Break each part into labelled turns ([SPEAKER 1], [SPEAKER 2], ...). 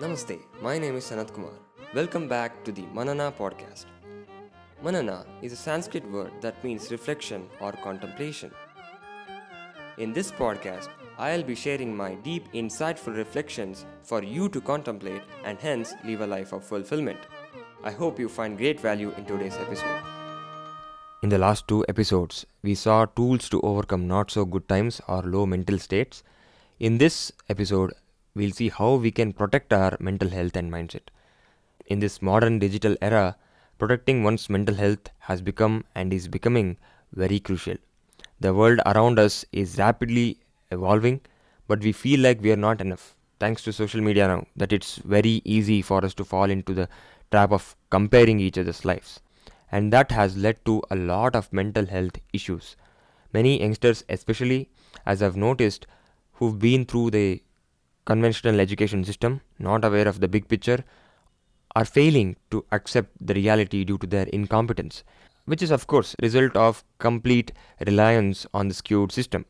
[SPEAKER 1] Namaste, my name is Sanat Kumar. Welcome back to the Manana Podcast. Manana is a Sanskrit word that means reflection or contemplation. In this podcast, I'll be sharing my deep, insightful reflections for you to contemplate and hence live a life of fulfillment. I hope you find great value in today's episode. In the last two episodes, we saw tools to overcome not so good times or low mental states. In this episode, we'll see how we can protect our mental health and mindset. In this modern digital era, protecting one's mental health has become and is becoming very crucial. The world around us is rapidly evolving, but we feel like we are not enough. Thanks to social media now, that it's very easy for us to fall into the trap of comparing each other's lives. And that has led to a lot of mental health issues. Many youngsters, especially, as I've noticed, who've been through the conventional education system, not aware of the big picture, are failing to accept the reality due to their incompetence, which is of course a result of complete reliance on the skewed system,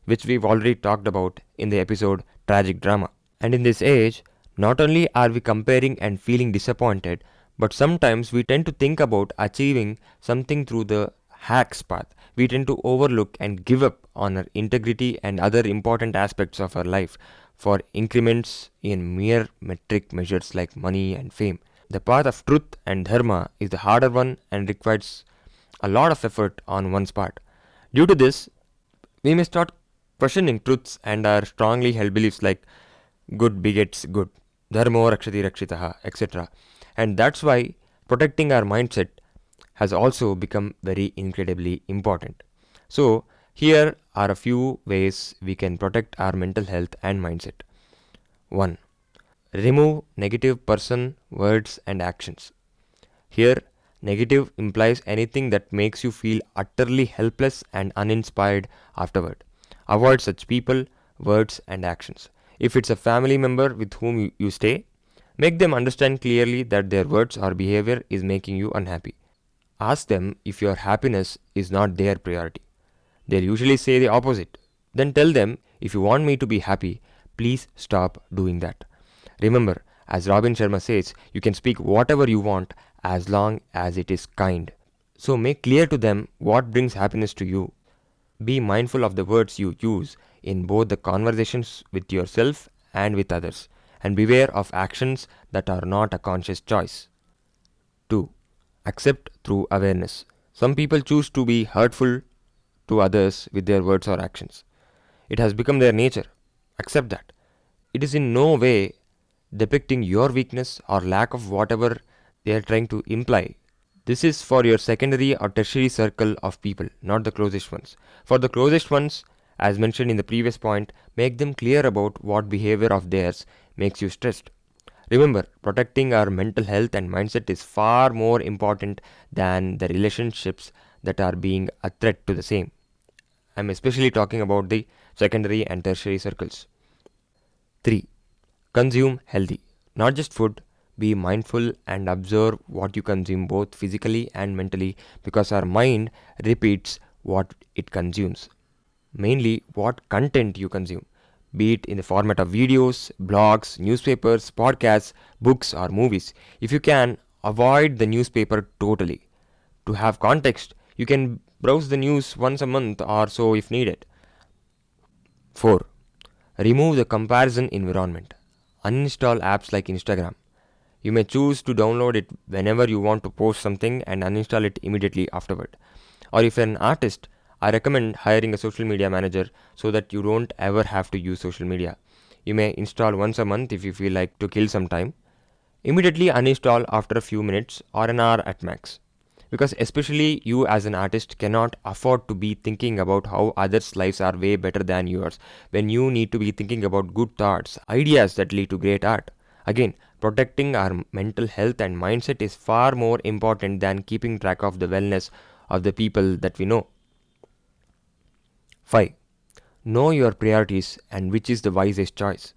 [SPEAKER 1] which we've already talked about in the episode Tragic Drama. And in this age, not only are we comparing and feeling disappointed, but sometimes we tend to think about achieving something through the hacks path. We tend to overlook and give up on our integrity and other important aspects of our life for increments in mere metric measures like money and fame. The path of truth and dharma is the harder one and requires a lot of effort on one's part. Due to this, we may start questioning truths and our strongly held beliefs like good begets good, dharmo rakshati rakshitaha, etc. And that's why protecting our mindset has also become very incredibly important. So, here are a few ways we can protect our mental health and mindset. 1. Remove negative person, words and actions. Here, negative implies anything that makes you feel utterly helpless and uninspired afterward. Avoid such people, words and actions. If it's a family member with whom you stay, make them understand clearly that their words or behavior is making you unhappy. Ask them if your happiness is not their priority. They'll usually say the opposite. Then tell them, if you want me to be happy, please stop doing that. Remember, as Robin Sharma says, you can speak whatever you want as long as it is kind. So make clear to them what brings happiness to you. Be mindful of the words you use in both the conversations with yourself and with others, and beware of actions that are not a conscious choice. 2. Accept through awareness. Some people choose to be hurtful to others with their words or actions. It has become their nature. Accept that. It is in no way depicting your weakness or lack of whatever they are trying to imply. This is for your secondary or tertiary circle of people, not the closest ones. For the closest ones, as mentioned in the previous point, make them clear about what behavior of theirs makes you stressed. Remember, protecting our mental health and mindset is far more important than the relationships that are being a threat to the same. I'm especially talking about the secondary and tertiary circles. 3. Consume healthy. Not just food. Be mindful and observe what you consume both physically and mentally, because our mind repeats what it consumes. Mainly what content you consume, be it in the format of videos, blogs, newspapers, podcasts, books or movies. If you can, avoid the newspaper totally. To have context, you can browse the news once a month or so if needed. 4. Remove the comparison environment. Uninstall apps like Instagram. You may choose to download it whenever you want to post something and uninstall it immediately afterward. Or if you're an artist, I recommend hiring a social media manager so that you don't ever have to use social media. You may install once a month if you feel like to kill some time. Immediately uninstall after a few minutes or an hour at max. Because especially you as an artist cannot afford to be thinking about how others' lives are way better than yours when you need to be thinking about good thoughts, ideas that lead to great art. Again, protecting our mental health and mindset is far more important than keeping track of the wellness of the people that we know. 5. Know your priorities and which is the wisest choice.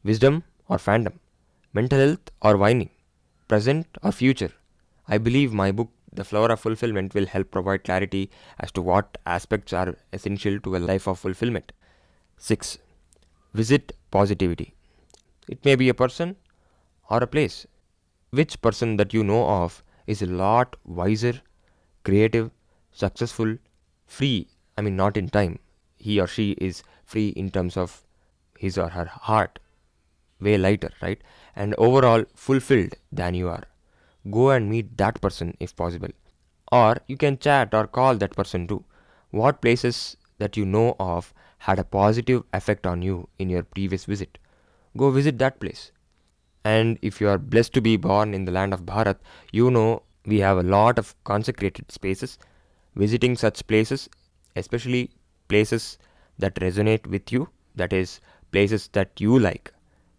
[SPEAKER 1] Wisdom or fandom. Mental health or whining. Present or future. I believe my book, The Flower of Fulfillment, will help provide clarity as to what aspects are essential to a life of fulfillment. 6. Visit positivity. It may be a person or a place. Which person that you know of is a lot wiser, creative, successful, free? I mean, not in time. He or she is free in terms of his or her heart, way lighter, right? And overall fulfilled than you are. Go and meet that person if possible. Or you can chat or call that person too. What places that you know of had a positive effect on you in your previous visit? Go visit that place. And if you are blessed to be born in the land of Bharat, you know we have a lot of consecrated spaces. Visiting such places, especially places that resonate with you, that is, places that you like,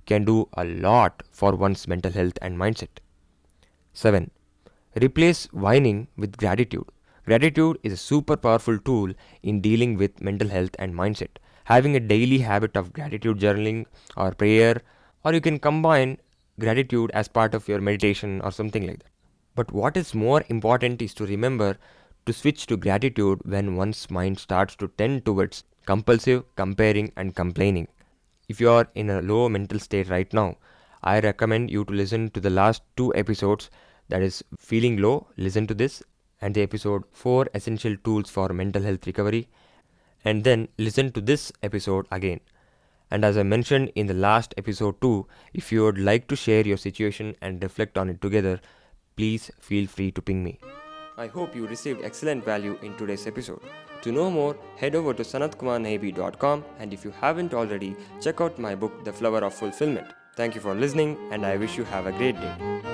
[SPEAKER 1] can do a lot for one's mental health and mindset. 7. Replace whining with gratitude. Gratitude is a super powerful tool in dealing with mental health and mindset. Having a daily habit of gratitude journaling or prayer, or you can combine gratitude as part of your meditation or something like that. But what is more important is to remember to switch to gratitude when one's mind starts to tend towards compulsive comparing and complaining. If you are in a low mental state right now, I recommend you to listen to the last 2 episodes, that is feeling low, listen to this, and the episode 4 essential tools for mental health recovery, and then listen to this episode again. And as I mentioned in the last episode too, if you would like to share your situation and reflect on it together, please feel free to ping me. I hope you received excellent value in today's episode. To know more, head over to sanatkumarnabi.com, and if you haven't already, check out my book The Flower of Fulfillment. Thank you for listening, and I wish you have a great day.